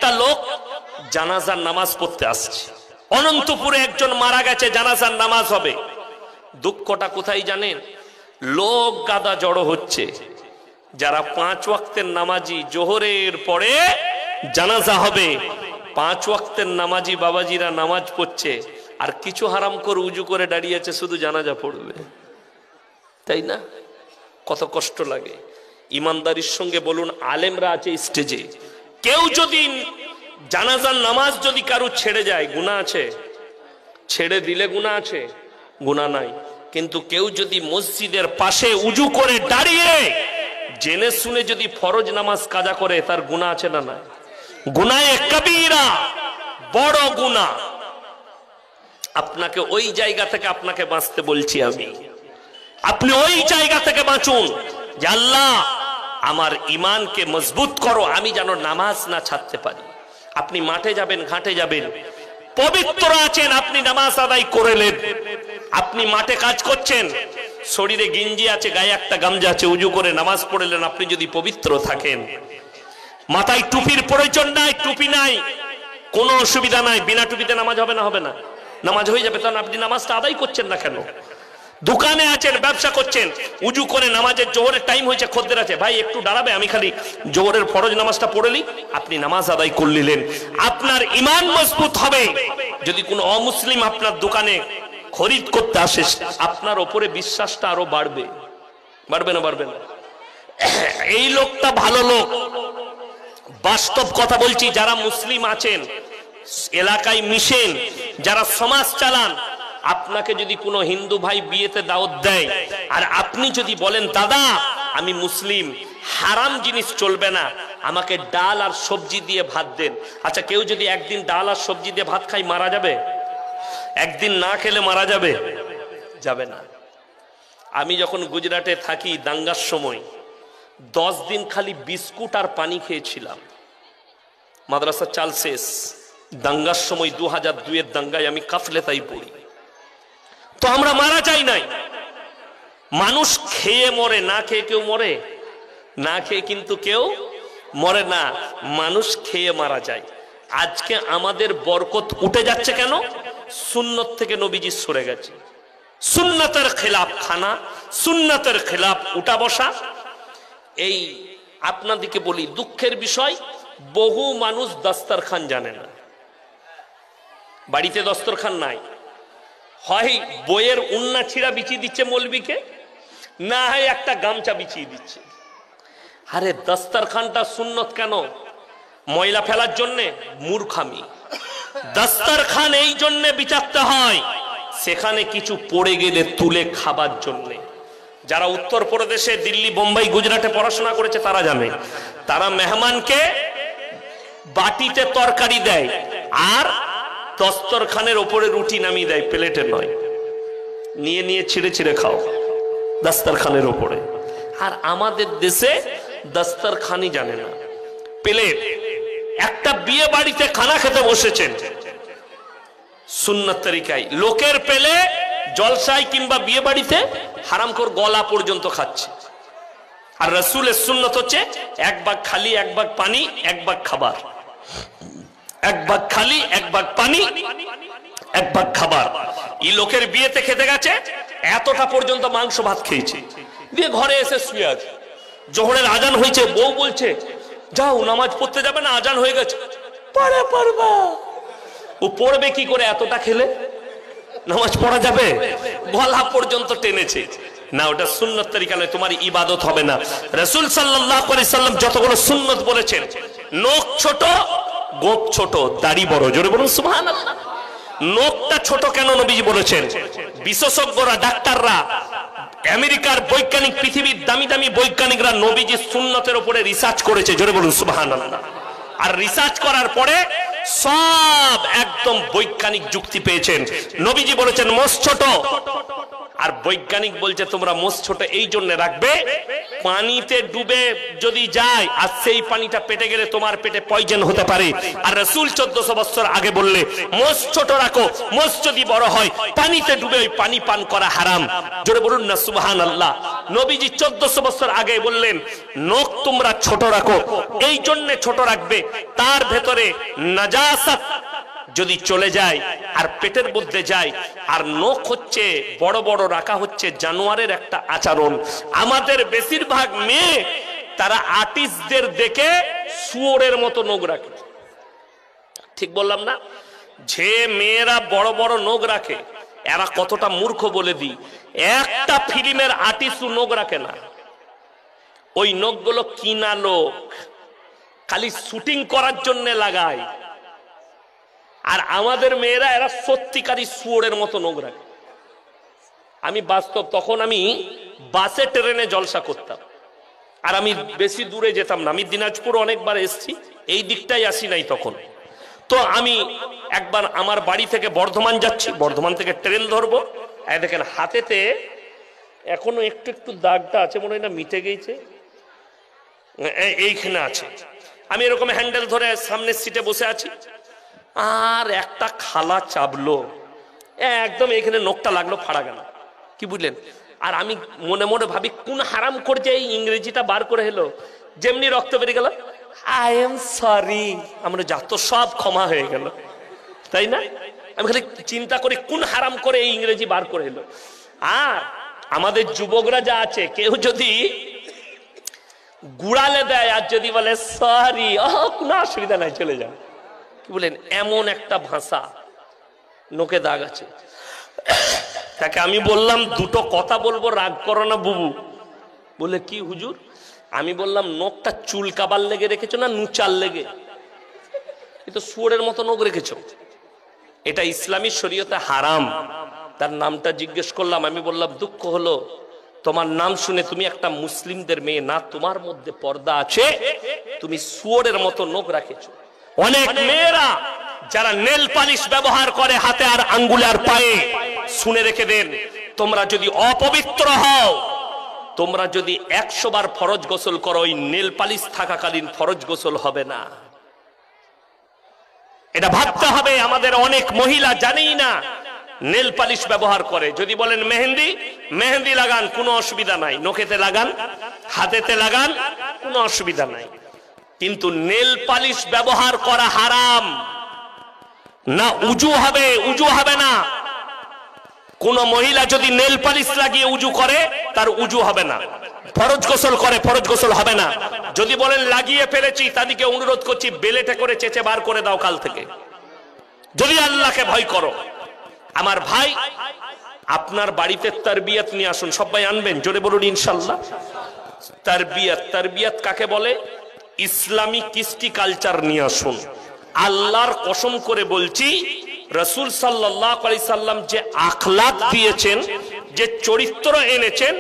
একটা লোক জানাজার নামাজ পড়তে আসছে, অনন্তপুরে একজন মারা গেছে, জানাজার নামাজ হবে। দুঃখটা কোথায় জানেন? লোক গাদা জড়ো হচ্ছে, যারা 5 ওয়াক্তের নামাজি, জোহরের পরে জানাজা হবে, 5 ওয়াক্তের নামাজি বাবাজিরা নামাজ পড়ছে, আর কিছু হারাম করে উজু করে দাঁড়িয়েছে শুধু জানাজা পড়বে, তাই না? কত কষ্ট লাগে। ইমানদারির সঙ্গে বলুন, আলেমরা আছে স্টেজে, কেউ যদি জানাজার নামাজ যদি কারো ছেড়ে যায়, গুনাহ আছে? ছেড়ে দিলে গুনাহ আছে? গুনাহ নাই। কিন্তু কেউ যদি মসজিদের পাশে উজু করে দাঁড়িয়ে জেনে শুনে যদি ফরজ নামাজ কাজা করে, তার গুনাহ আছে না? না, গুনাহে কবিরা, বড় গুনাহ। আপনাকে ওই জায়গা থেকে আপনাকে বাঁচতে বলছি আমি। আপনি ওই জায়গা থেকে বাঁচুন যে আল্লাহ আমার ঈমানকে মজবুত করো, আমি যেন নামাজ না ছাড়তে পারি। আপনি মাঠে যাবেন, ঘাটে যাবেন, পবিত্র আছেন, আপনি নামাজ আদায় করলেন। আপনি মাঠে কাজ করছেন, শরীরে গিঞ্জি আছে, গায়ে একটা গামছা আছে, উজু করে নামাজ পড়লেন, আপনি যদি পবিত্র থাকেন। মাথায় টুপির প্রয়োজন নাই, টুপি নাই, কোনো অসুবিধা নাই, বিনা টুপিতে নামাজ হবে না? হবে না, নামাজ হয়ে যাবে। তখন আপনি নামাজটা আদায় করছেন না কেন? দোকানে আছেন, ব্যবসা করছেন, উজু করে নামাজের জোহরের টাইম হয়েছে, খদ্দের আছে, ভাই একটু দাঁড়াবে, আমি খালি জোহরের ফরজ নামাজটা পড়েলি, আপনি নামাজ আদায় করলেন। আপনার ঈমান মজবুত হবে। যদি কোনো অমুসলিম আপনার দোকানে খরিদ করতে আসে, আপনার ওপরে বিশ্বাসটা আরো বাড়বে। বাড়বে না? বাড়বে না? এই লোকটা ভালো লোক, বাস্তব কথা বলছি। যারা মুসলিম আছেন, এলাকায় মিশেন, যারা সমাজ চালান, আপনাকে যদি কোনো হিন্দু ভাই বিয়েতে দাওয়াত দেয়, আর আপনি যদি বলেন দাদা আমি মুসলিম, হারাম জিনিস চলবে না, আমাকে ডাল আর সবজি দিয়ে ভাত দেন। আচ্ছা, কেউ যদি একদিন ডাল আর সবজি দিয়ে ভাত খায়, মারা যাবে? একদিন না খেলে মারা যাবে? যাবে না। আমি যখন গুজরাটে থাকি, দাঙ্গার সময় 10 দিন খালি বিস্কুট আর পানি খেয়েছিলাম। মাদ্রাসার চাল শেষ, দাঙ্গার সময় 2002-এর দাঙ্গায় আমি কাফলেতাই পড়ি। তো আমরা মারা যাই নাই। মানুষ খেয়ে মরে, না খেয়ে কেউ মরে? না খেয়ে কিন্তু কেউ মরে না, মানুষ খেয়ে মারা যায়। আজকে আমাদের বরকত উঠে যাচ্ছে কেন? সুন্নত থেকে নবীজি সরে গেছে। সুন্নতের খেলাফ খানা, সুন্নতের খেলাফ উঠা বসা। এই আপনাদেরকে বলি, দুঃখের বিষয়, বহু মানুষ দস্তরখান জানে না। বাড়িতে দস্তরখান নাই, হয় বইয়ের উন্না ছিঁড়া বিছিয়ে দিচ্ছে মৌলবীকে, না হয় একটা গামছা বিছিয়ে দিচ্ছে। আরে দস্তরখানটা সুন্নত কেন? ময়লা ফেলার জন্যে? মূর্খামি। দস্তরখান এই জন্যে বিচারতে হয়, সেখানে কিছু পড়ে গেলে তুলে খাবার জন্যে। যারা উত্তরপ্রদেশে, দিল্লি, বোম্বাই, গুজরাটে পড়াশোনা করেছে তারা জানে, তারা মেহমানকে বাটিতে তরকারি দেয় আর দস্তরখানের ওপরে রুটি নামিয়ে দেয়, প্লেটে নয়। নিয়ে নিয়ে ছিঁড়ে ছিঁড়ে খাও দস্তরখানের ওপরে। আর আমাদের দেশে দস্তরখানি জানে না, প্লেট। একটা বিয়ে বাড়িতে খানা খেতে বসেছেন সুন্নত তরিকায়, লোকের পেলে জলসায় কিংবা বিয়ে বাড়িতে হারামখোর গলা পর্যন্ত খাচ্ছে। আর রাসূলের সুন্নত হচ্ছে এক ভাগ খালি, এক ভাগ পানি, এক ভাগ খাবার। এক ভাগ খালি, এক ভাগ পানি, এক ভাগ খাবার। এই লোকের বিয়েতে খেতে গেছে, এতটা পর্যন্ত মাংস ভাত খেয়েছে, দিয়ে ঘরে এসে শুয়ে আছে। জোহরের আজান হয়েছে, বউ বলছে যাও নামাজ পড়তে যাবে না, আজান হয়ে গেছে। পড়ে পড়বা। ও পড়বে কি করে? এতটা খেলে নামাজ পড়া যাবে? গলা পর্যন্ত টেনেছে। না, ওটা সুন্নত তরিকা নয়, তোমার ইবাদত হবে না। রাসূল সাল্লাল্লাহু আলাইহি সাল্লাম যতগুলো সুন্নত বলেছেন, নখ ছোট, গোঁফ ছোট, দাড়ি বড়। জোরে বলুন সুবহানাল্লাহ। নখটা ছোট কেন নবীজি বলেছেন? বিশেষজ্ঞরা, ডাক্তাররা, আমেরিকার বৈজ্ঞানিক, পৃথিবীর দামি দামি বৈজ্ঞানিকরা নবীজি সুন্নতের উপরে রিসার্চ করেছে। জোরে বলুন সুবহানাল্লাহ। আর রিসার্চ করার পরে সব একদম বৈজ্ঞানিক যুক্তি পেয়েছেন। নবীজি বলেছেন মোষ ছোট, আর বৈজ্ঞানিক বলছে তোমরা মোষ ছোট এই জন্য রাখবে, পানিতে ডুবে যদি যায় আর সেই পানিটা পেটে গেলে তোমার পেটে পয়জন হতে পারে। আর রাসূল 1400 বছর আগে বললে মোষ ছোট রাখো, মোষ যদি বড় হয় পানিতে ডুবে ওই পানি পান করা হারাম। জোরে বলুন না সুবহানাল্লাহ। নবীজি 1400 বছর আগে বললেন নখ তোমরা ছোট রাখো, এই জন্য ছোট রাখবে তার ভেতরে নাজাসাত যদি চলে যায় আর পেটের মধ্যে যায়। আর নখ হচ্ছে বড় বড় রাখা হচ্ছে জানোয়ারের একটা আচরণ। আমাদের বেশিরভাগ মেয়ে তারা আর্টিস্টদের দেখে শুয়োরের মতো নখ রাখে, ঠিক বললাম না? যে মেয়েরা বড় বড় নখ রাখে এরা কতটা মূর্খ বলে দিই। একটা ফিল্মের আর্টিস্ট নখ রাখে না, ওই নখগুলো কিনা লোক খালি শুটিং করার জন্য লাগায়। আর আমাদের মেয়েরা এরা সত্যিকারী শুয়োরের মতো নখ রাখে। আমি বাস্তব, তখন আমি বাসে ট্রেনে জলসা করতাম আর আমি বেশি দূরে যেতাম না। আমি দিনাজপুর অনেকবার এসেছি, এই দিকটাই আসি নাই তখন। তো আমি একবার আমার বাড়ি থেকে বর্ধমান যাচ্ছি, বর্ধমান থেকে ট্রেন ধরবো, দেখেন হাতেতে এখনো একটু একটু দাগটা আছে, মনে হয় না মিটে গেছে, এইখানে আছে। আমি এরকম হ্যান্ডেল ধরে সামনের সিটে বসে আছি, আর একটা খালা চাবলো, একদম এখানে নখটা লাগলো, ফাড়া গেল। কি বুঝলেন? আর আমি মনে মনে ভাবি কোন হারাম করে যে এই ইংরেজিটা বার করে হলো, যেমনি রক্ত বেরিয়ে গেল, আই এম সরি, আমরা যা তো সব ক্ষমা হয়ে গেল, তাই না? আমি খালি চিন্তা করি কোন হারাম করে এই ইংরেজি বার করে এলো। আর আমাদের যুবকরা যা আছে, কেউ যদি গুড়ালে দেয় আর যদি বলে সরি, কোনো অসুবিধা নাই, চলে যাও। কি বলেন? এমন একটা ভাষা, নোকে দাগ আছে। তাকে আমি বললাম দুটো কথা বলবো, রাগ করো না বুবু। বলে কি হুজুর? আমি বললাম নখটা চুলকাবার লেগে রেখেছো না নুচার লেগে? এ তো শুয়োরের মতো নখ রেখেছো, এটা ইসলামী শরীয়তে হারাম। তার নামটা জিজ্ঞেস করলাম, আমি বললাম দুঃখ হলো তোমার নাম শুনে তুমি একটা মুসলিমদের মেয়ে না, তোমার মধ্যে পর্দা আছে, তুমি শুয়োরের মতো নখ রাখেছো। অনেক মেয়েরা যারা নেল পালিশ ব্যবহার করে হাতে আর আঙ্গুলে আর পায়ে, শুনে রেখে দেন, তোমরা যদি অপবিত্র হও, তোমরা যদি 100 বার ফরজ গোসল করো, ওই নেল পালিশ থাকাকালীন ফরজ গোসল হবে না। এটা ভাবতে হবে। আমাদের অনেক মহিলা জানেই না নেল পালিশ ব্যবহার করে। যদি বলেন মেহেন্দি, মেহেন্দি লাগান, কোনো অসুবিধা নাই, নখেতে লাগান, হাতেতে লাগান, কোনো অসুবিধা নাই। কিন্তু নেল পালিশ ব্যবহার করা হারাম না। উজু হবে, উজু হবে না। কোন মহিলা যদি নেল পালিশ লাগিয়ে উজু করে তার উজু হবে না। ফরজ গোসল করে, ফরজ গোসল হবে না। যদি বলেন লাগিয়ে ফেলেছি, তাদেরকে অনুরোধ করছি বেলেটে করে চেঁচে বার করে দাও কাল থেকে, যদি আল্লাহকে ভয় করো। আমার ভাই, আপনার বাড়িতে তারবিয়াত নিয়ে আসুন, সবাই আনবেন, জোরে বলুন ইনশাআল্লাহ। তারবিয়াত, তারবিয়াত কাকে বলে? ইসলামী কৃষ্টি কালচার নিয়ে আসুন। আল্লাহর কসম করে বলছি, রাসূল সাল্লাল্লাহু আলাইহি সাল্লাম যে আখলাক দিয়েছেন, যে চরিত্র এনেছেন,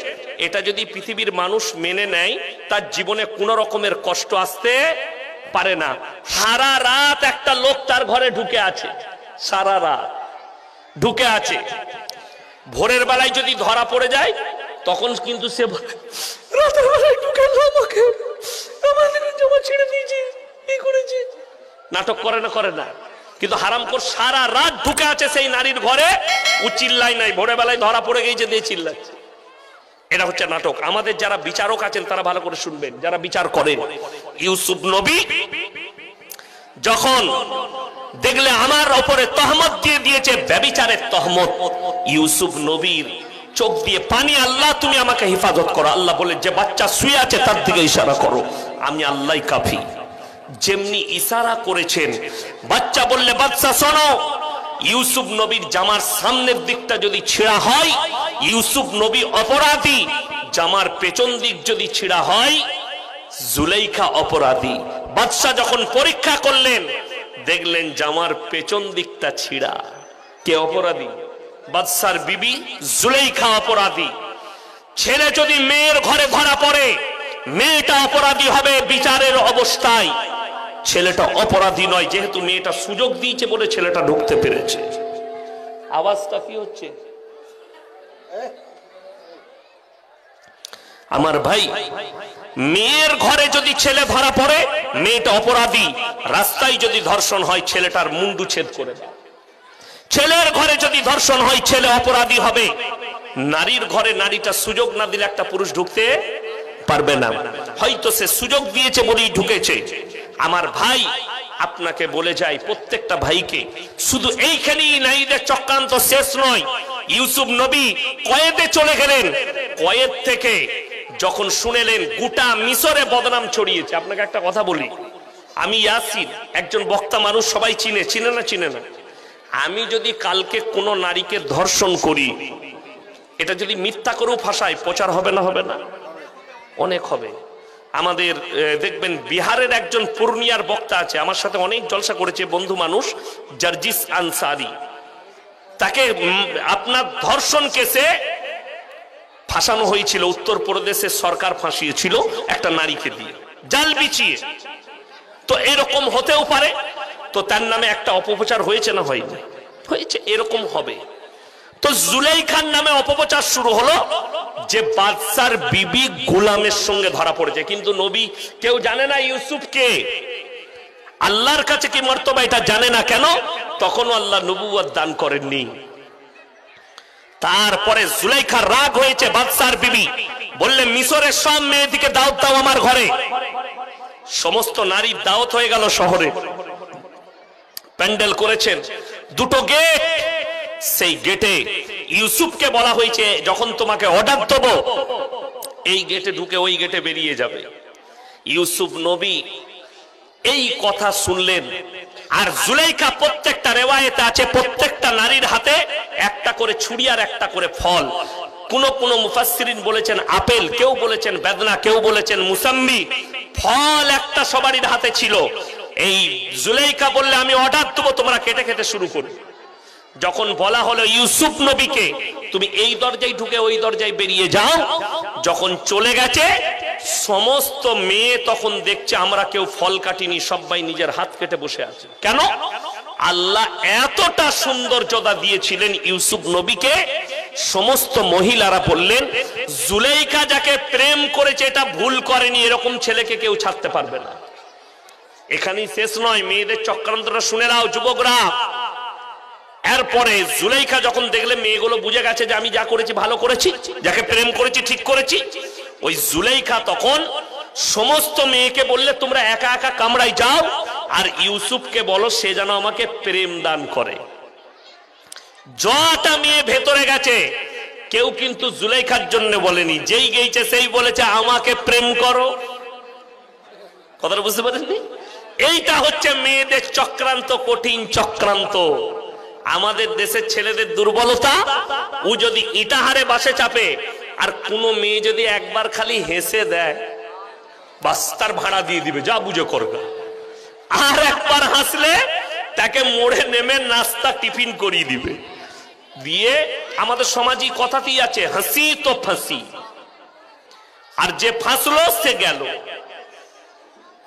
এটা যদি পৃথিবীর মানুষ মেনে নেয়, তার জীবনে কোনো রকমের কষ্ট আসতে পারে না। সারা রাত একটা লোক তার ঘরে ঢুকে আছে, সারা রাত ঢুকে আছে। ভোরের বেলায় যদি ধরা পড়ে যায়, তখন কিন্তু সে রাতের বেলায় ঢুকে আমাকে আমাদের জামা ছেড়ে দিয়েছে, এই করেছে, নাটক করে না, করে না। কিন্তু হারামখোর সারা রাত ঢুকে আছে সেই নারীর ঘরে, ও চিল্লাই নাই, ভোরের বেলায় ধরা পড়ে গেছে দিয়ে চিল্লাচ্ছে। এটা হচ্ছে নাটক। আমাদের যারা বিচারক আছেন তারা ভালো করে শুনবেন, যারা বিচার করেন। ইউসুফ নবী যখন দেখলে আমার উপরে তহমত দিয়ে দিয়েছে, ব্যভিচারের তহমত, ইউসুফ নবীর চোখ দিয়ে পানি, আল্লাহ তুমি আমাকে হেফাজত করো। আল্লাহ বলে যে বাচ্চা শুয়ে আছে তার দিকে ইশারা করো, আমি আল্লাহই কাফি। যেমনি ইশারা করেছেন, বাচ্চা বললে বাচ্চা শোনো, ইউসুফ নবীর জামার সামনের দিকটা যদি ছেঁড়া হয়, ইউসুফ নবী অপরাধী। জামার পেছন দিক যদি ছেঁড়া হয়, জুলাইখা অপরাধী। বাদশা যখন পরীক্ষা করলেন, দেখলেন জামার পেছন দিকটা ছিঁড়া। কে অপরাধী? বাদশার বিবি জুলাইখা অপরাধী। ছেলে যদি মেয়ের ঘরে ধরা পড়ে, মেয়েটা অপরাধী হবে বিচারের অবস্থায়, ছেলেটা অপরাধী নয়, যেহেতু মেয়েটা সুযোগ দিয়েছে বলে ছেলেটা ঢুকতে পেরেছে। আওয়াজটা কি হচ্ছে? আমার ভাই, মেয়ের ঘরে যদি ছেলে ধরা পড়ে, মেয়েটা অপরাধী, রাস্তায় যদি ধর্ষণ হয় ছেলেটার মুন্ডু ছেদ করে দেয়। ছেলের ঘরে যদি ধর্ষণ হয় ছেলে অপরাধী হবে। নারীর ঘরে নারীটা সুযোগ না দিলে একটা পুরুষ ঢুকতে পারবে না। হয়তো সে সুযোগ দিয়েছে বলেই ঢুকেছে। আমার ভাই, আপনাকে বলে যাই, প্রত্যেকটা ভাইকে, শুধু এইখানেই নারীদের চক্রান্ত শেষ নয়। ইউসুফ নবী কয়েদে চলে গেলেন, কয়েদ থেকে যখন শুনেলেন গোটা মিশরে বদনাম ছড়িয়েছে। আপনাকে একটা কথা বলি, আমি ইয়াসিন, একজন বক্তা মানুষ, সবাই চিনে না? আমি যদি কালকে কোনো নারীকে ধর্ষণ করি, এটা যদি মিথ্যা করেও ফাঁসাই, প্রচার হবে না? হবে না? অনেক হবে। আমাদের দেখবেন বিহারের একজন পূর্ণিয়ার বক্তা আছে, আমার সাথে অনেক জলসা করেছে, বন্ধু মানুষ, জার্জিস আনসারি। তাকে আপনার ধর্ষণ কেসে ফাঁসানো হয়েছিল। উত্তরপ্রদেশের সরকার ফাঁসিয়েছিল একটা নারীকে দিয়ে, জাল বিছিয়ে। তো এরকম হতেও পারে। তো তার নামে একটা অপপ্রচার হয়েছে না হয়নি? হয়েছে, এরকম হবে। তো জুলাইখার নামে অপপ্রচার শুরু হলো যে বাদশার বিবি গোলামের সঙ্গে ধরা পড়েছে। কিন্তু নবী কেউ জানে না ইউসুফ কে, আল্লাহর কাছে কি মর্তবা এটা জানে না। কেন? তখনও আল্লাহ নবুয়ত দান করেননি। তারপরে জুলাইখার রাগ হয়েছে, বাদশার বিবি বললে মিশরের সব মেয়েদিকে দাওয়াত দাও আমার ঘরে। সমস্ত নারীর দাওয়াত হয়ে গেল শহরে। প্যান্ডেল করেছেন, দুটো গেট, সেই গেটে ইউসুফকে বলা হয়েছে যখন তোমাকে অর্ডার দেব, এই গেটে ঢুকে ওই গেটে বেরিয়ে যাবে। ইউসুফ নবী এই কথা শুনলেন। আর জুলাইখা, প্রত্যেকটা রেওয়ায়েতে আছে, প্রত্যেকটা নারীর হাতে একটা করে ছুরি আর একটা করে ফল। কোন মুফাসসিরিন বলেছেন আপেল, কেউ বলেছেন বেদনা, কেউ বলেছেন মুসাম্মি। ফল একটা সবারই হাতে ছিল। এই জুলাইখা বললে আমি অর্ডার দেবো, তোমরা কেটে খেতে শুরু করো। যখন বলা হলো ইউসুফ নবীকে তুমি এই দরজায় ঢুকে ওই দরজায় বেরিয়ে যাও, যখন চলে গেছে সমস্ত মেয়ে তখন দেখছে আমরা কেউ ফল কাটিনি, সবাই নিজের হাত কেটে বসে আছে। কেন? আল্লাহ এতটা সৌন্দর্যতা দিয়েছিলেন ইউসুফ নবীকে। সমস্ত মহিলারা বললেন জুলাইখা যাকে প্রেম করেছে এটা ভুল করেনি, এরকম ছেলেকে কেউ ছাড়তে পারবে না। এখানেই শেষ নয়, মেয়েদের চক্রান্তটা শুনে নাও যুবকরা। এরপরে জুলাইখা যখন দেখলে মেয়েগুলো বুঝে গেছে যে আমি যা করেছি ভালো করেছি, যাকে প্রেম করেছি ঠিক করেছি, ওই জুলাইখা তখন সমস্ত মেয়েকে বললে তোমরা একা একা কামরায় যাও, আর ইউসুফকে বলো সে যেন আমাকে প্রেম দান করে। যটা মেয়ে ভেতরে গেছে কেউ কিন্তু জুলাইখার জন্য বলেনি, যেই গেছে সেই বলেছে আমাকে প্রেম করো। কথাটা বুঝতে পারেননি? এইটা হচ্ছে মেয়েদের চক্রান্ত, কঠিন চক্রান্ত। আমাদের দেশের ছেলেদের দুর্বলতা, ও যদি ইটাহারে বাসে চাপে আর কোন মেয়ে যদি একবার খালি হেসে দেয়, বাস তার ভাড়া দিয়ে দিবে, যা বুঝে করবে। আর একবার হাসলে তাকে মোড়ে নেমে নাস্তা টিফিন করিয়ে দিবে। দিয়ে আমাদের সমাজে কথাতেই আছে, হাসি তো ফাঁসি, আর যে ফাঁসলো সে গেল।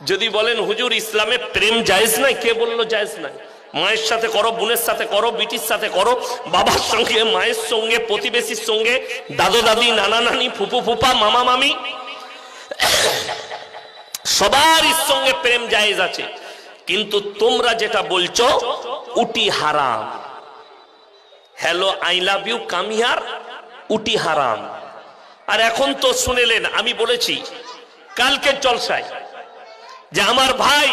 যদি বলেন হুজুর ইসলামে প্রেম জায়েজ নাই, কে বললো জায়েজ নাই? মায়ের সাথে করো, বোনের সাথে করো, বিটির সাথে করো, বাবার সঙ্গে, মায়ের সঙ্গে, প্রতিবেশীর সঙ্গে, দাদু দাদি, নানা নানি, ফুপু ফুপা, মামা মামি, সবার সঙ্গে প্রেম জায়েজ আছে। কিন্তু তোমরা যেটা বলছো উটি হারাম। Hello I love you come here, উটি হারাম। আর এখন তো শুনেলেন, আমি বলেছি কালকের জলসায় যে আমার ভাই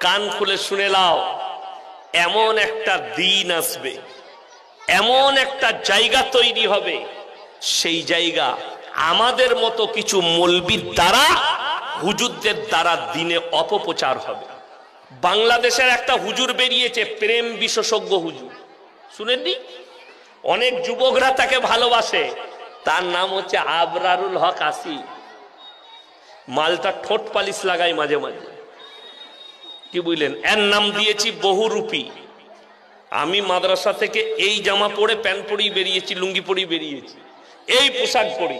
কান খুলে শুনে লাও, এমন একটা দিন আসবে, এমন একটা জায়গা তৈরি হবে, সেই জায়গা আমাদের মতো কিছু মৌলবীর দ্বারা, হুজুরদের দ্বারা দিনে অপপ্রচার হবে। বাংলাদেশের একটা হুজুর বেরিয়েছে, প্রেম বিশেষজ্ঞ হুজুর, শুনেননি? অনেক যুবকরা তাকে ভালোবাসে। তার নাম হচ্ছে আবরারুল হক আসি। মালটা ঠোঁট পালিশ লাগায় মাঝে মাঝে, কি বুঝলেন? এর নাম দিয়েছি বহুরূপী। আমি মাদ্রাসা থেকে এই জামা পরে, প্যান্ট পরেই বেরিয়েছি, লুঙ্গি পরেই বেরিয়েছি, এই পোশাক পরি।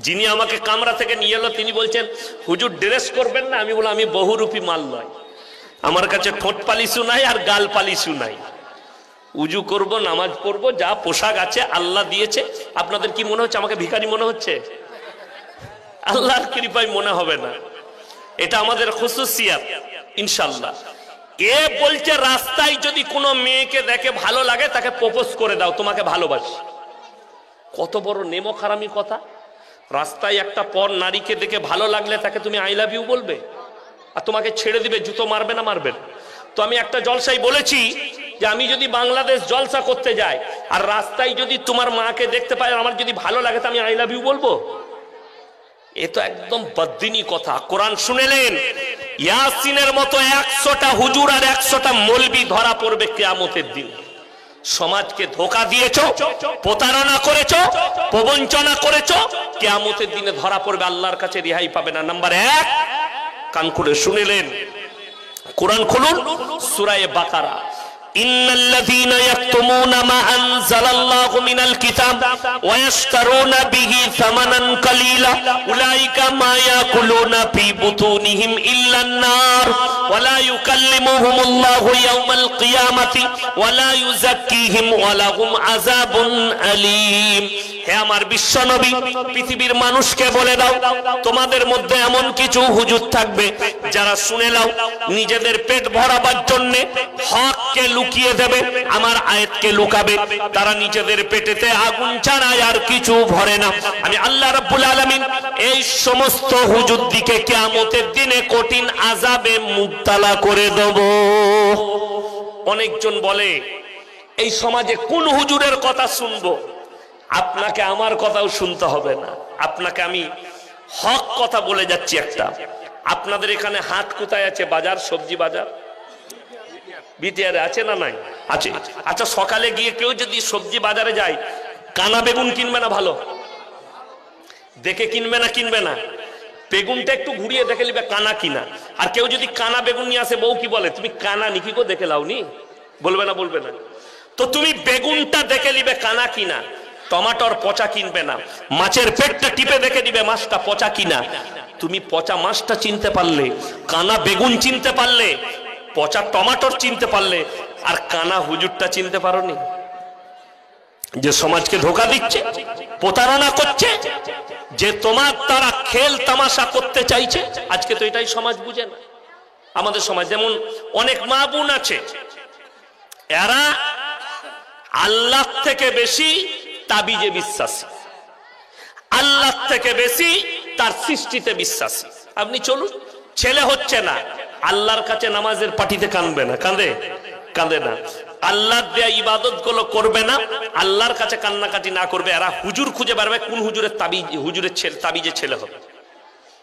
যিনি আমাকে কামরা থেকে নিয়ে এলো তিনি বলছেন হুজুর ড্রেস করবেন না? আমি বললাম আমি বহুরূপী মাল নয়, আমার কাছে ঠোঁট পালিশও নাই আর গাল পালিশও নাই। উজু করব, নামাজ পড়ব, যা পোশাক আছে আল্লাহ দিয়েছে। আপনাদের কি মনে হচ্ছে আমাকে ভিখারি মনে হচ্ছে? আল্লাহর কৃপায় মনে হবে না, এটা আমাদের খুসুসিয়াত ইনশাআল্লাহ। এ বলছে রাস্তায় যদি কোনো মেয়েকে দেখে ভালো লাগে তাকে প্রপোজ করে দাও, তোমাকে ভালোবাসি। কত বড় নেমখারামি কথা! রাস্তায় একটা পর নারীকে দেখে ভালো লাগলে তাকে তুমি আই লাভ ইউ বলবে, আর তোমাকে ছেড়ে দিবে, জুতো মারবে না মারবে না? তো আমি একটা জলসায় বলেছি যে আমি যদি বাংলাদেশ জলসা করতে যাই আর রাস্তায় যদি তোমার মাকে দেখতে পাই আর আমার যদি ভালো লাগে তো আমি আই লাভ ইউ বলবো? এ তো একদম বদ্দিনী কথা। কোরআন শুনেলেন, ইয়াসিনের মতো 100টা হুজুর আর 100টা মৌলবি ধরা পড়বে কিয়ামতের দিন। সমাজকে ধোঁকা দিয়েছো, প্রতারণা করেছো, প্রবঞ্চনা করেছো, কিয়ামতের দিনে ধরা পড়বে, আল্লাহর কাছে রেহাই পাবে না। নাম্বার 1, কান খুলে শুনেলেন, কোরআন খুলুন, সূরা বাকারা। ইন্নাল্লাযীনা ইয়াকতুমুনা মা আনজালাল্লাহু মিনাল কিতাব ওয়া ইয়াশতারুনা বিহি সামানান কালীলা উলাইকা মা ইয়াকুলুনা ফি বুতুনিহিম ইল্লান নার ওয়া লা ইউকাল্লিমুহুমুল্লাহু ইয়াওমাল কিয়ামাতি ওয়া লা ইউযাক্কিহিম ওয়া লাহুম আযাবুন আলীম। হে আমার বিশ্বনবী, পৃথিবীর মানুষকে বলে দাও, তোমাদের মধ্যে এমন কিছু হুজুর থাকবে যারা শুনে নাও নিজেদের পেট ভরাবার জন্য হককে লুকিয়ে দেবে, আমার আয়াতকে লুকাবে। তারা নিজেদের পেটেতে আগুন ছাড়া আর কিছু ভরে না। আমি আল্লাহ রাব্বুল আলামিন এই সমস্ত হুজুর দিকে কিয়ামতের দিনে কঠিন আযাবে মুবতালা করে দেব। অনেকজন বলে এই সমাজে কোন হুজুরের কথা শুনবো? আপনাকে আমার কথাও শুনতে হবে না, আপনাকে আমি হক কথা বলে যাচ্ছি একটা। আপনাদের এখানে হাট কোথায় আছে? বাজার, সবজি বাজার বিটিআরে আছে না নাই? আছে। আচ্ছা, সকালে গিয়ে কেউ যদি সবজি বাজারে যায়, কানা বেগুন কিনবে না? ভালো দেখে কিনবে না? কিনবে না? বেগুনটা একটু ঘুরিয়ে দেখে নিবে কানা কিনা। আর কেউ যদি কানা বেগুন নিয়ে আসে, বউ কি বলে, তুমি কানা নিকি গো, দেখে লাওনি? বলবে না? বলবে না? তো তুমি বেগুনটা দেখে নিবে কানা কিনা। টমাটোর পচা কিনবে না। মাছের পেটটা টিপে দেখে দিবে মাছটা পচা কিনা। তুমি পচা মাছটা চিনতে পারলে, কানা বেগুন চিনতে পারলে, পচা টমাটোর চিনতে পারলে, আর কানা হুজুরটা চিনতে পারোনি? যে সমাজকে ধোঁকা দিচ্ছে, প্রতারণা করছে, যে তোমার তারা খেল তামাশা করতে চাইছে। আজকে তো এটাই সমাজ বুঝে না। আমাদের সমাজ যেমন অনেক মা বোন আছে, এরা আল্লাহ থেকে বেশি তাবিজে বিশ্বাসী, আল্লাহ থেকে বেশি তার সৃষ্টিতে বিশ্বাসী। আপনি চলুন, ছেলে হচ্ছে না, আল্লাহর কাছে নামাজের পাটিতে কাঁদবে না? কাঁদে? কাঁদে না। আল্লাহর দেয়া ইবাদত গুলো করবে না, আল্লাহর কাছে কান্নাকাটি না করবে। এরা হুজুর খুঁজে বেড়াবে কোন হুজুরের তাবিজ, হুজুরের তাবিজে ছেলে হবে।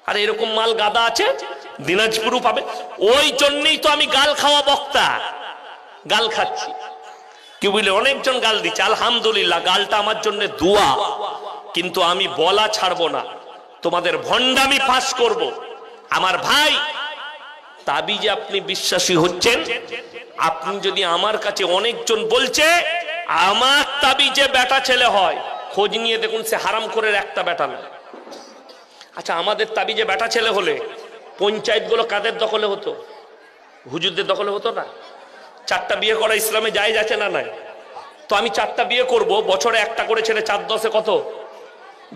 আর এরকম মাল গাদা আছে, দিনাজপুরও পাবে। ওই জন্যই তো আমি গাল খাওয়া বক্তা, গাল খাচ্ছি। কি বুঝলে? অনেকজন গাল দিচ্ছে, আলহামদুলিল্লাহ, গালটা আমার জন্য দোয়া, কিন্তু আমি বলা ছাড়বো না, তোমাদের ভণ্ডামি ফাঁস করব। আমার ভাই, তাবিজে আপনি বিশ্বাসী হচ্ছেন, আপনি যদি আমার কাছে, অনেকজন বলছে আমার তাবিজে বেটা ছেলে হয়, খোঁজ নিয়ে দেখুন সে হারাম করে একটা বেটা না। আচ্ছা, আমাদের তাবিজে বেটা ছেলে হলে পঞ্চায়েত গুলো কাদের দখলে হতো? হুজুরদের দখলে হতো না? 4টা বিয়ে করা ইসলামে জায়েজ আছে না নাই? তো আমি 4টা বিয়ে করব, বছরে একটা করে ছেলে, 4 10 কত?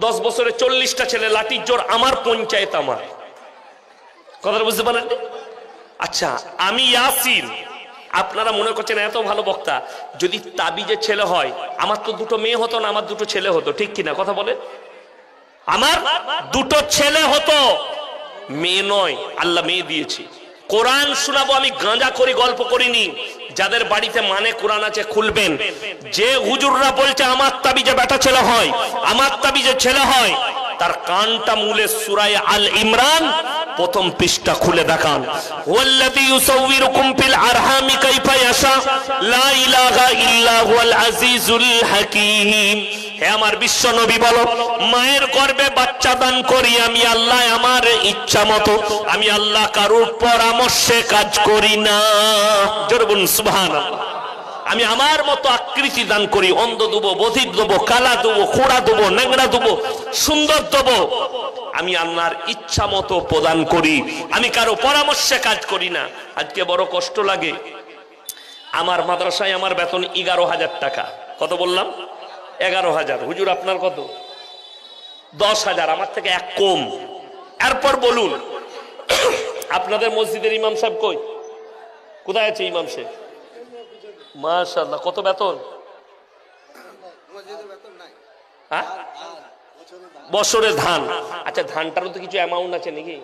10 বছরে 40টা ছেলে, লাঠির জোর, আমার পঞ্চায়েত আমার। কথাটা বুঝতে পারেন? আচ্ছা, আমি ইয়াসিন, আপনারা মনে করছেন এত ভালো বক্তা, যদি তাবিজে ছেলে হয়, আমার তো 2টো মেয়ে হতো না, আমার 2টো ছেলে হতো, ঠিক কিনা? কথা বলে, আমার 2টো ছেলে হতো, মেয়ে নয়, আল্লাহ মেয়ে দিয়েছি। কোরআন শোনাবো, আমি গাঁজা করি, গল্প করিনি। যাদের বাড়িতে মানে কোরআন আছে খুলবেন। যে হুজুররা বলছে আমার তাবিজে বেটা ছেলে হয়, আমার তাবিজে ছেলে হয়, তার কানটা মূলে সূরা আল ইমরান প্রথম পৃষ্ঠা খুলে দেখান। ওয়াল্লাযী ইউসাউবিরুকুম ফিল আরহামি কাইফা ইয়াশা লা ইলাহা ইল্লা হুয়াল আজিজুল হাকীম। হে আমার বিশ্ব নবী, বলো, মায়ের গর্ভে বাচ্চা দান করি আমি আল্লাহ আমার ইচ্ছা মতো, আমি আল্লাহ কারোর পরামর্শে কাজ করি না। জোরে বলুন সুবহানাল্লাহ। আমি আমার মতো আকৃতি দান করি, অন্ধ দেবো, বধির দেবো, কালা দেবো, খোড়া দেবো, ন্যাংরা দেবো, সুন্দর দেবো, আমি আল্লাহর ইচ্ছা মতো প্রদান করি, আমি কারো পরামর্শে কাজ করি না। আজকে বড় কষ্ট লাগে, আমার মাদ্রাসায় আমার বেতন 11,000 টাকা। কত বললাম? 11,000। হুজুর আপনার কত? 10,000। আমার থেকে এক কম। এরপর বলুন আপনাদের মসজিদের ইমাম সাহেব কই? কোথায় আছে ইমাম সাহেব? মাশাআল্লাহ। কত বেতন? হ্যাঁ, বছরে ধান। আচ্ছা, ধানটারও তো কিছু অ্যামাউন্ট আছে নাকি?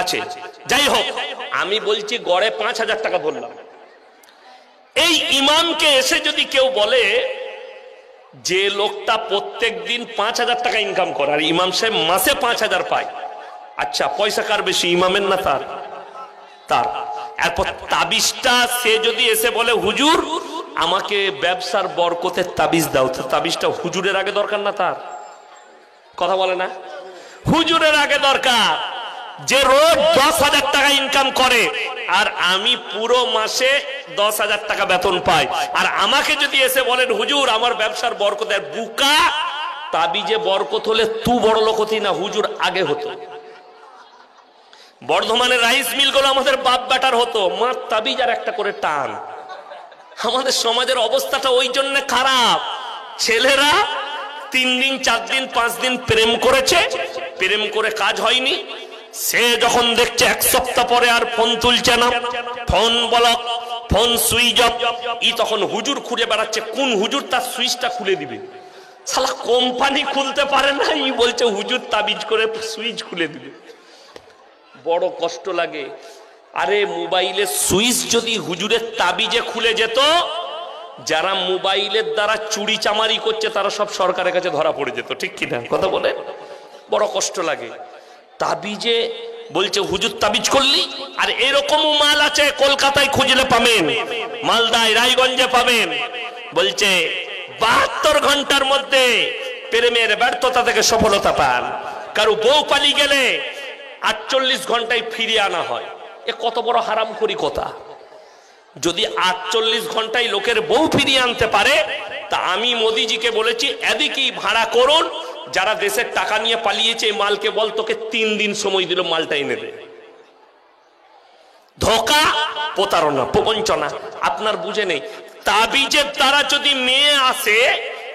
আছে। যাই হোক, আমি বলছি গড়ে 5,000 টাকা ধরলাম। এই ইমামকে এসে যদি কেউ বলে যে লোকটা প্রত্যেক দিন 5,000 টাকা ইনকাম করে আর ইমাম সাহেব মাসে 5,000 পায়, আচ্ছা পয়সা কার বেশি, ইমামের না তার? তার। এরপর তাবিজটা সে যদি এসে বলে হুজুর আমাকে ব্যবসার বরকতের তাবিজ দাও, তো তাবিজটা হুজুরের আগে দরকার না তার? কথা বলে না? হুজুরের আগে দরকার। যে রোজ 10,000 টাকা ইনকাম করে আর আমি পুরো মাসে 10,000 টাকা বেতন পাই, আর আমাকে যদি এসে বলেন হুজুর আমার ব্যবসার বরকতের, বুকা তাবিজে বরকত হলে তু বড় লোক হতি না, হুজুর আগে হতো। বর্ধমানের রাইস মিল গুলো আমাদের বাপ বেটার হতো, মা তাবিজ আর একটা করে টান। আমাদের সমাজের অবস্থাটা ওই জন্য খারাপ। ছেলেরা 3 দিন 4 দিন 5 দিন প্রেম করেছে, প্রেম করে কাজ হয়নি, সে যখন দেখছে 1 সপ্তাহ পরে আর ফোন তুলছে না, phone block, phone switch off, ই তখন হুজুর খুঁজে বেড়াচ্ছে কোন হুজুর তার সুইচটা খুলে দিবে। শালা কোম্পানি খুলতে পারে না, ই বলছে হুজুর তাবিজ করে সুইচ খুলে দিবে। বড় কষ্ট লাগে। আরে মোবাইলের সুইচ যদি হুজুরের তাবিজে খুলে যেত, যারা মোবাইলের দ্বারা চুরি চামারি করছে তারা সব সরকারের কাছে ধরা পড়ে যেত, ঠিক কিনা কথা বলে? বড় কষ্ট লাগে। তাবিজে বলছে হুজুর তাবিজ করলি। আর এরকমও মাল আছে কলকাতায় খুঁজলে পাবেন, মালদায় রায়গঞ্জে পাবেন, বলছে 72 ঘন্টার মধ্যে প্রেমের ব্যর্থতা থেকে সফলতা পান। কারো বউ পালিয়ে গেলে 48 ঘন্টায় ফিরিয়ে আনা হয়। এ কত বড় হারামখোরি কথা! যদি 48 ঘন্টায় লোকের বউ ফিরিয়ে আনতে পারে, তা আমি মোদিজিকে বলেছি এদিকেই ভাড়া করুন, যারা দেশের টাকা নিয়ে পালিয়েছে মালকে বল তোকে 3 দিন সময় দিল মালটা এনে দে। ধোঁকা, প্রতারণা, প্রবঞ্চনা আপনার বুঝে নেই। তাবিজের দ্বারা যদি মেয়ে আসে,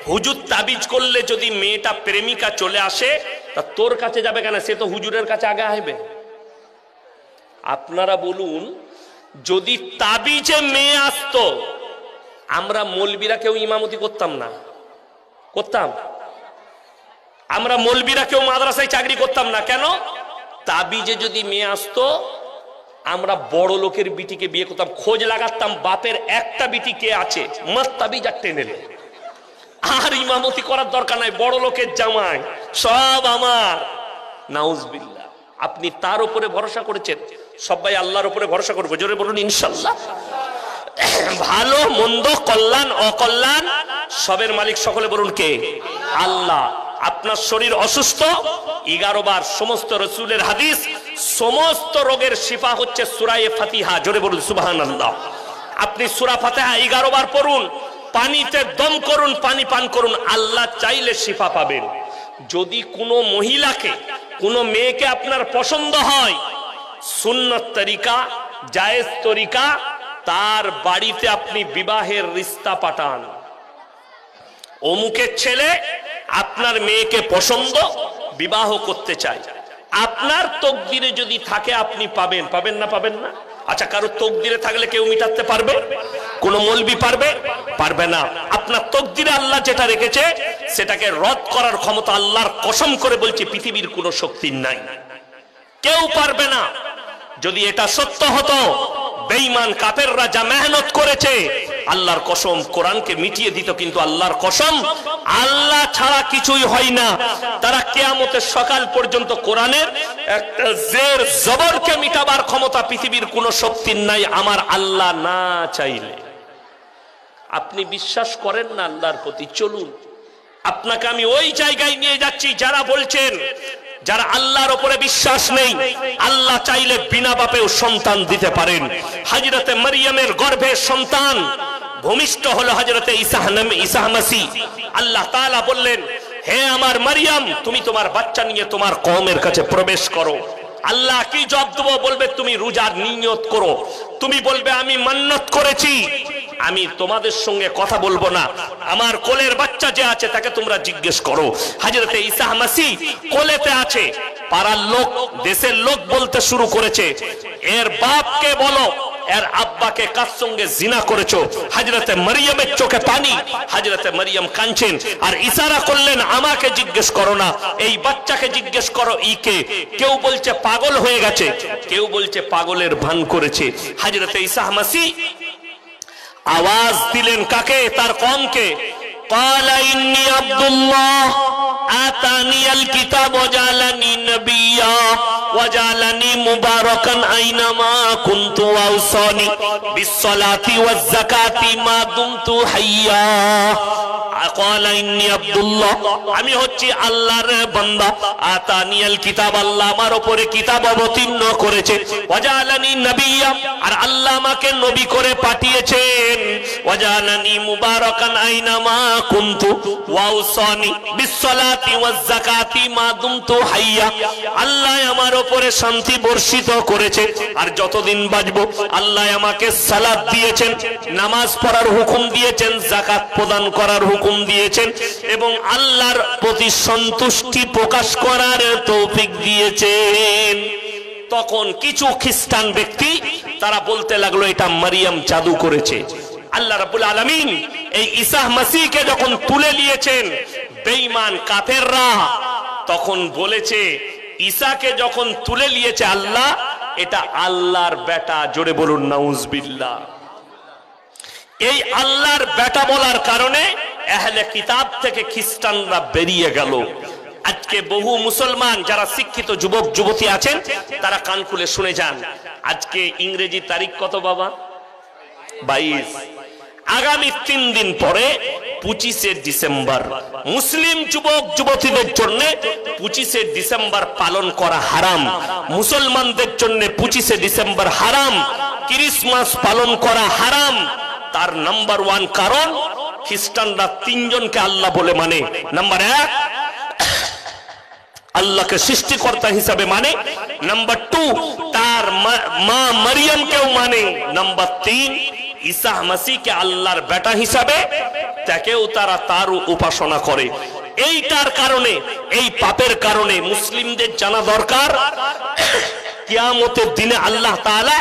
হুজুর তাবিজ করলে যদি মেয়েটা প্রেমিকা চলে আসে, তা তোর কাছে যাবে কেন? সে তো হুজুরের কাছে আগে আসবে। আপনারা বলুন, যদি তাবিজে মেয়ে আসতো, আমরা মৌলবীরা কেউ ইমামতি করতাম না? করতাম? আমরা মৌলবীরা কেউ মাদ্রাসায় চাকরি করতাম না কেন? তাবিজে যদি মেয়ে আসতো, আমরা বড় লোকের বিটিকে বিয়ে করতাম, খোঁজ লাগাতাম বাপের একটা বিটি কে আছে, মাস তাবিজ আর টেনে নেবে। আর ইমামতি করার দরকার নাই, বড় লোকের জামাই সব আমার। নাউজুবিল্লাহ। আপনি তার উপরে ভরসা করেছেন, সবাই আল্লাহর উপরে ভরসা করবো। জোরে বলুন ইনশাআল্লাহ। ভালো মন্দ, কল্যাণ অকল্যাণ সবের মালিক সকলে বলুন কে? আল্লাহ। আপনার শরীর অসুস্থ, 11 বার সমস্ত রসুলের হাদিস, সমস্ত রোগের শিফা হচ্ছে সূরা ফাতিহা। জোরে বলুন সুবহানাল্লাহ। আপনি সূরা ফাতিহা 11 বার পড়ুন, পানিতে দম করুন, পানি পান করুন, আল্লাহ চাইলে শিফা পাবেন। যদি কোনো মহিলাকে, কোনো মেয়েকে আপনার পছন্দ হয়, সুন্নত তরিকা, জায়েজ তরিকা, তার বাড়িতে আপনি বিবাহের রিশতা পাঠান। অমুকের ছেলে আপনার মেয়েকে পছন্দ, বিবাহ করতে চাই, আপনার তকদিরে যদি থাকে আপনি পাবেন। পাবেন না? পাবেন না? আচ্ছা, কারো তকদিরে থাকলে কেউ মিটাতে পারবে? কোন মৌলবি পারবে? পারবে না। আপনার তকদিরে আল্লাহ যেটা রেখেছে সেটাকে রদ করার ক্ষমতা আল্লাহর কসম করে বলছি পৃথিবীর কোন শক্তি নাই, কেউ পারবে না। যদি এটা সত্য হতো, বেঈমান কাফেররা যা মেহনত করেছে আল্লাহর কসম কোরআনকে মিটিয়ে দিত, কিন্তু আল্লাহর কসম আল্লাহ ছাড়া কিছুই হয় না। তারা কিয়ামতের সকাল পর্যন্ত কোরআনের একটা জের জবরকে মিটাবার ক্ষমতা পৃথিবীর কোন শক্তির নাই, আমার আল্লাহ না চাইলে। আপনি বিশ্বাস করেন না আল্লাহর প্রতি? চলুন, আপনাকে আমি ওই জায়গায় নিয়ে যাচ্ছি যারা বলছেন, যারা আল্লাহর উপরে বিশ্বাস নেই, আল্লাহ চাইলে বিনা বাপেও সন্তান দিতে পারেন। হযরতে মারইয়ামের গর্ভে সন্তান ভূমিষ্ঠ হলো হযরতে ঈসা মাসিহ। আল্লাহ তাআলা বললেন, হে আমার মারইয়াম, তুমি তোমার বাচ্চা নিয়ে তোমার কওমের কাছে প্রবেশ করো। আল্লাহ কি জবাব দেবো? বলবে তুমি রোজার নিয়ত করো। তুমি বলবে আমি মান্নত করেছি আমি তোমাদের সঙ্গে কথা বলবো না, আমার কোলের বাচ্চা যে আছে তাকে তোমরা জিজ্ঞেস করো। হযরতে ঈসা মাসীহ কোলেতে আছে, পাড়ার লোক দেশের লোক বলতে শুরু করেছে, এর বাপকে বলো এর আব্বাকে কার সঙ্গে জিনা করেছো। হযরতে মরিয়মের চোখে পানি, হযরতে মরিয়ম কাঁদছেন আর ইশারা করলেন আমাকে জিজ্ঞেস করো না, এই বাচ্চাকে জিজ্ঞেস করো ইকে। কেউ বলছে পাগল হয়ে গেছে, কেউ বলছে পাগলের ভান করেছে। হযরতে ঈসা মাসীহ আওয়াজ দিলেন কাকে? তার কওমকে। ক্বালা ইন্নী আব্দুল্লাহ আতানিয়াল কিতাব ওয়াজালানি নবিয়্যা ওয়াজালানি মুবারাকান আইনামা কুনতু ওয়াউসানি বিসসালাতি ওয়াজ যাকাতি মা দুমতু হাইয়্যা। ক্বালা ইন্নী আব্দুল্লাহ, আমি হচ্ছি আল্লাহর বান্দা। আতানিয়াল কিতাব, আল্লাহ আমার উপরে কিতাব অবতীর্ণ করেছে। ওয়াজালানি নবিয়্যা, আর আল্লাহ আমাকে নবী করে পাঠিয়েছেন। ওয়াজালানি মুবারাকান আইনামা কুনতু ওয়াউসানি বিসসালাতি ওয়াজ যাকাতি মা দুমতু হাইয়্যা। আল্লাহ আমার উপরে শান্তি বর্ষিত করেছে, আর যতদিন বাঁচবো আল্লাহ আমাকে সালাত দিয়েছেন, নামাজ পড়ার হুকুম দিয়েছেন, যাকাত প্রদান করার হুকুম দিয়েছেন, এবং আল্লাহর প্রতি সন্তুষ্টি প্রকাশ করার তৌফিক দিয়েছেন। তখন কিছু খ্রিস্টান ব্যক্তি তারা বলতে লাগলো এটা মারিয়াম জাদু করেছে। আল্লাহ রাব্বুল আলামিন এই ঈসা মাসীহকে যখন তুলে নিয়েছেন, বেঈমান কাফেররা তখন বলেছে ঈসাকে যখন তুলে নিয়েছে আল্লাহ, এটা আল্লাহর বেটা। জোরে বলুন নাউজুবিল্লাহ। এই আল্লাহর বেটা বলার কারণে আহলে কিতাব থেকে খ্রিস্টানরা বেরিয়ে গেল। আজকে বহু মুসলমান যারা শিক্ষিত যুবক যুবতী আছেন তারা কান খুলে শুনে যান। আজকে ইংরেজি তারিখ কত বাবা? 22। আগামী 3 দিন পরে 25শে ডিসেম্বর মুসলিম যুবক যুবতীদের জন্য 25শে ডিসেম্বর পালন করা হারাম। মুসলমানদের জন্য 25শে ডিসেম্বর হারাম। ক্রিসমাস পালন করা হারাম। তার নাম্বার 1 কারণ খ্রিস্টানরা 3 জনকে আল্লাহ বলে মানে। নাম্বার 1 আল্লাহকে সৃষ্টিকর্তা হিসাবে মানে। নাম্বার 2 তার মা মারিয়ামকেও মানে। নাম্বার 3 ঈসা মাসীহকে আল্লাহর বেটা হিসাবে তাকেও তার উপাসনা করে। এইটার কারণে, এই পাপের কারণে মুসলিমদের জানা দরকার কিয়ামতের দিনে আল্লাহ তাআলা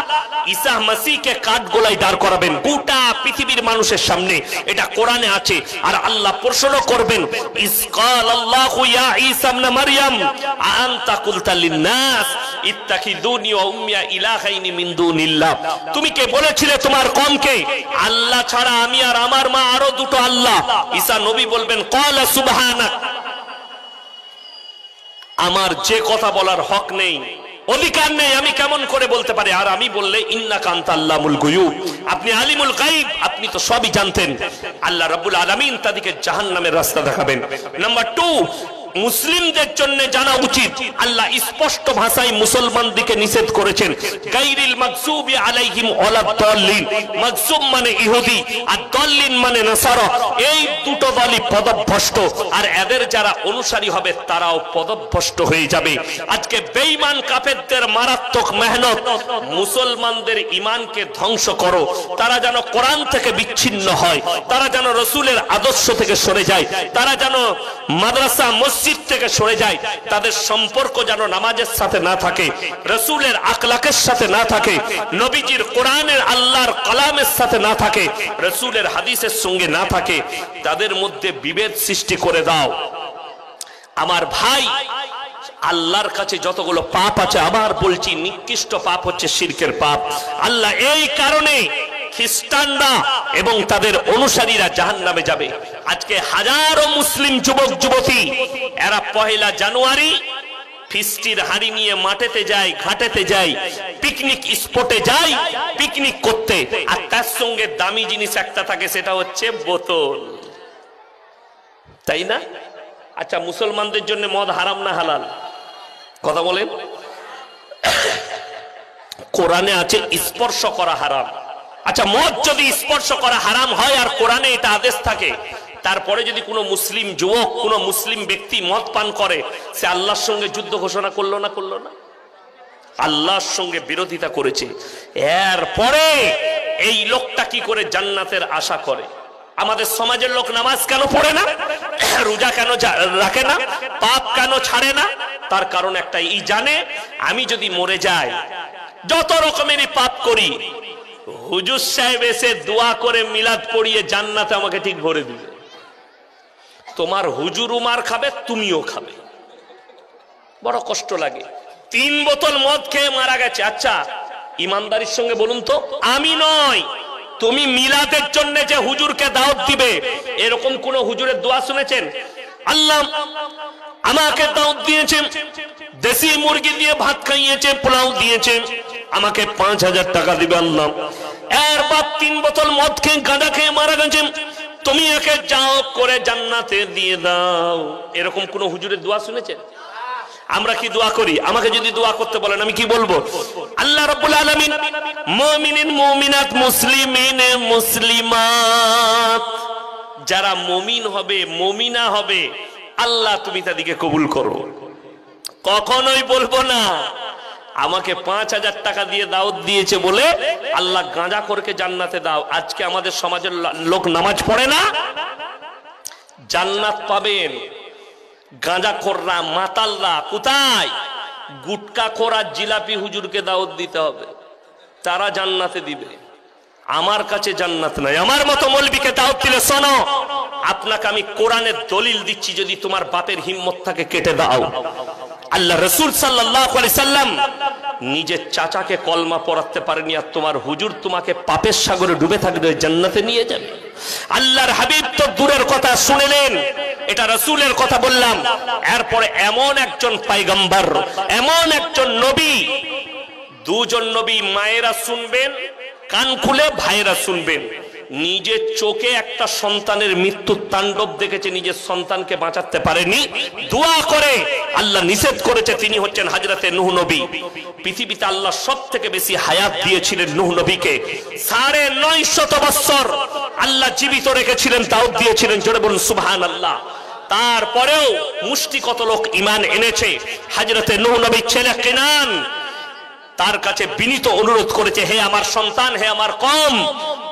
ঈসা মাসীহকে কাঠগোলায় দাঁড় করাবেন গোটা পৃথিবীর মানুষের সামনে। এটা কোরআনে আছে। আর আল্লাহ প্রশ্ন করবেন, ইসকাল আল্লাহু ইয়া ঈসা ইবনে মারইয়াম আনতা কুলতা লিন-নাস ইত্তাখিযুনি ওয়া উম্মিয়া ইলাহাইনি মিন দুনিল্লাহ। তুমি কে বলেছিলে তোমার কওমকে আল্লাহ ছাড়া আমি আর আমার মা আরো দুটো আল্লাহ? ঈসা নবী বলবেন, ক্বালা সুবহানাক, আমার যে কথা বলার হক নেই, অধিকার নেই, আমি কেমন করে বলতে পারি? আর আমি বললে ইন্নাকা আনতা আল্লামুল গায়ুব, আপনি আলিমুল গায়ব, আপনি তো সবই জানতেন। আল্লাহ রাব্বুল আলামিন তাদেরকে জাহান্নামের রাস্তা দেখাবেন। নাম্বার 2 মুসলিমদের জন্য জানা উচিত আল্লাহ স্পষ্ট ভাষায় মুসলমানদেরকে নিষেধ করেছেন, গায়রিল মাগসুবি আলাইহিম ওয়ালাদ দাল্লিন। মাগসুব মানে ইহুদি আর দাল্লিন মানে নাসারা। এই দুটো দলই পদভ্রষ্ট, আর এদের যারা অনুসারী হবে তারাও পদভ্রষ্ট হয়ে যাবে। আজকে বেঈমান কাফেরদের মারাত্মক মেহনত মুসলমানদের ঈমানকে ধ্বংস করো। তারা যেন কোরআন থেকে বিচ্ছিন্ন হয়, তারা যেন রাসূলের আদর্শ থেকে সরে যায়, তারা যেন মাদ্রাসা মসজিদ থেকে সরে যায়, তাদের সম্পর্ক যেন নামাজের সাথে না থাকে, রাসূলের আখলাকের সাথে না থাকে, নবীজির কোরআনের আল্লাহর কালামের সাথে না থাকে, রাসূলের হাদিসের সঙ্গে না থাকে। তাদের মধ্যে বিভেদ সৃষ্টি করে দাও। আমার ভাই, আল্লাহর কাছে যতগুলো পাপ আছে, আবার বলছি নিকৃষ্ট পাপ হচ্ছে শিরকের পাপ। আল্লাহ এই কারণে খ্রিস্টানরা এবং তাদের অনুসারীরা জাহান্নামে যাবে। আজকে হাজারো মুসলিম যুবক যুবতী এরা 1 জানুয়ারি ফিস্টির হাড়ি নিয়ে মাঠেতে যায়, ঘাটেতে যায়, পিকনিক স্পটে যায় পিকনিক করতে, আর তার সঙ্গে দামি জিনিস একটা থাকে, সেটা হচ্ছে বোতল, তাই না? আচ্ছা, মুসলমানদের জন্য মদ হারাম না হালাল? কথা বলেন। কোরআনে আছে স্পর্শ করা হারাম। আচ্ছা, মদ যদি স্পর্শ করা হারাম হয় আর কোরআনে এটা আদেশ থাকে, তারপরে যদি কোনো মুসলিম যুবক, কোনো মুসলিম ব্যক্তি মদ পান করে, সে আল্লাহর সঙ্গে যুদ্ধ ঘোষণা করলো না? আল্লাহর সঙ্গে বিরোধিতা করেছে। এরপরে এই লোকটা কি করে জান্নাতের আশা করে? আমাদের সমাজের লোক নামাজ কেন পড়ে না, রোজা কেন রাখে না, পাপ কেন ছাড়ে না? তার কারণ একটাই, এই জানে আমি যদি মরে যাই যত রকমেরই পাপ করি, হুজুর সাহেব এসে দোয়া করে মিলাদ পড়িয়ে জান্নাতে আমাকে ঠিক ভরে দিবে। তোমার হুজুর উমার খাবে, তুমিও খাবে। বড় কষ্ট লাগে। 3 বোতল মদ খেয়ে মারা গেছে। আচ্ছা ইমানদারির সঙ্গে বলুন তো, আমি নয়, তুমি মিলাদের জন্য যে হুজুরকে দাওয়াত দিবে, এরকম কোন হুজুরের দোয়া শুনেছেন? আল্লাহ আমাকে দাওয়াত দিয়েছেন, দেশি মুরগি দিয়ে ভাত খাইয়েছে, পোলাও দিয়েছে, আমাকে 5000 টাকা দিবে আল্লাহ। এর বাপ 3 বোতল মদ খেয়ে গাঁজা খেয়ে মারা গেছে, তুমি একে যাও করে জান্নাতে দিয়ে দাও। এরকম কোন হুজুরের দোয়া শুনেছেন? আমরা কি দোয়া করি? আমাকে যদি দোয়া করতে বলেন আমি কি বলবো? আল্লাহ রাব্বুল আলামিন মুমিনিন মুমিনাত মুসলিমিন মুসলিমাত, যারা মুমিন হবে মুমিনা হবে, আল্লাহ তুমি তাদেরকে কবুল করো। কখনোই বলবো না আমাকে 5000 টাকা দিয়ে দাওয়াত দিয়েছে বলে আল্লাহ গাঁজা করকে জান্নাতে দাও। আজকে আমাদের সমাজের লোক নামাজ পড়ে না, জান্নাত পাবেন। গাঁজা খোররা মাতালরা কোথায়? গুটকা খোরা জিলাপি হুজুরকে দাওয়াত দিতে হবে, তারা জান্নাতে দিবে। আমার কাছে জান্নাত নাই। আমার মতো মৌলবীকে দাওয়াত দিলে, শোনো আপনাকে আমি কোরআনের দলিল দিচ্ছি, যদি তোমার বাপের হিম্মত থাকে কেটে দাও। আল্লাহ রাসূল সাল্লাল্লাহু আলাইহি সাল্লাম নিজের চাচাকে কলমা পড়াতে পারেনি, আর তোমার হুজুর তোমাকে পাপের সাগরে ডুবে থাকবে জান্নাতে নিয়ে যাবে। আল্লাহর হাবিব তো দূরের কথা শুনলেন, এটা রাসূলের কথা বললাম। এরপরে এমন একজন পয়গম্বর, এমন একজন নবী, দুজন নবী, মায়েরা শুনবেন কান খুলে, ভাইয়েরা শুনবেন। নিজের চোখে একটা সন্তানের মৃত্যুর তাণ্ডব দেখেছে, নিজের সন্তানকে বাঁচাতে পারেনি, দোয়া করে আল্লাহ নিষেধ করেছে। তিনি হচ্ছেন হযরতে নূহ নবী। পৃথিবীতে আল্লাহ সবথেকে বেশি হায়াত দিয়েছিলেন নূহ নবীকে। 950 বছর আল্লাহ জীবিত রেখেছিলেন, দাওয়াত দিয়েছিলেন। জোরে বলুন সুবহানাল্লাহ। তারপরেও মুষ্টি কত লোক ঈমান এনেছে। হযরতে নূহ নবীর ছেলে কেনান তার কাছে বিনীত অনুরোধ করেছে, হে আমার সন্তান, হে আমার কওম,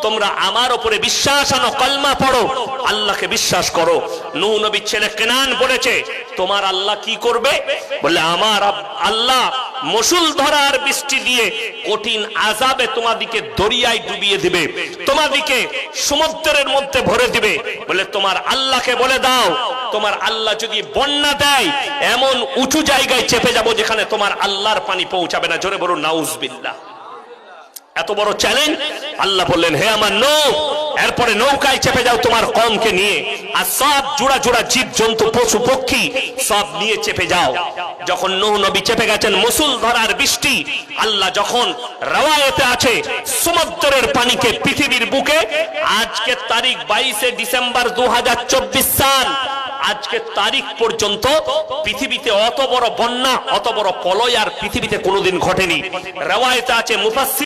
তোমরা আমার উপরে বিশ্বাস আনো, কলমা পড়ো, আল্লাহকে বিশ্বাস করো। নূহ নবীর ছেলে কেনান বলেছে, তোমার আল্লাহ কি করবে? বলে আমার আল্লাহ মুষলধারার বৃষ্টি দিয়ে কঠিন আযাবে তোমাদিকে দরিয়ায় ডুবিয়ে দিবে, তোমাদিকে সমুদ্রের মধ্যে ভরে দিবে। বলে তোমার আল্লাহকে বলে দাও, তোমার আল্লাহ যদি বন্যা দেয়, এমন উঁচু জায়গায় চেপে যাব যেখানে তোমার আল্লাহর পানি পৌঁছাবে না। জোরে বলুন নাউজুবিল্লাহ। এত বড় চ্যালেঞ্জ। আল্লাহ বললেন, হে আমার নূহ, এরপরে নৌকায় চেপে যাও তোমার কওমকে নিয়ে, আর সব জোড়া জোড়া জীব জন্তু পশু পক্ষী সব নিয়ে চেপে যাও। যখন নূহ নবী চেপে গেছেন, মুষলধারার বৃষ্টি, আল্লাহ যখন রওয়ায়েতে আছে সমুদ্রের পানিকে পৃথিবীর বুকে, আজকে তারিখ 22শে ডিসেম্বর 2024 সাল, আজকে তারিখ পর্যন্ত পৃথিবীতে অত বড় বন্যা, অত বড় প্রলয় আর পৃথিবীতে কোনোদিন ঘটেনি। রওয়ায়েতে আছে, মুফাসসির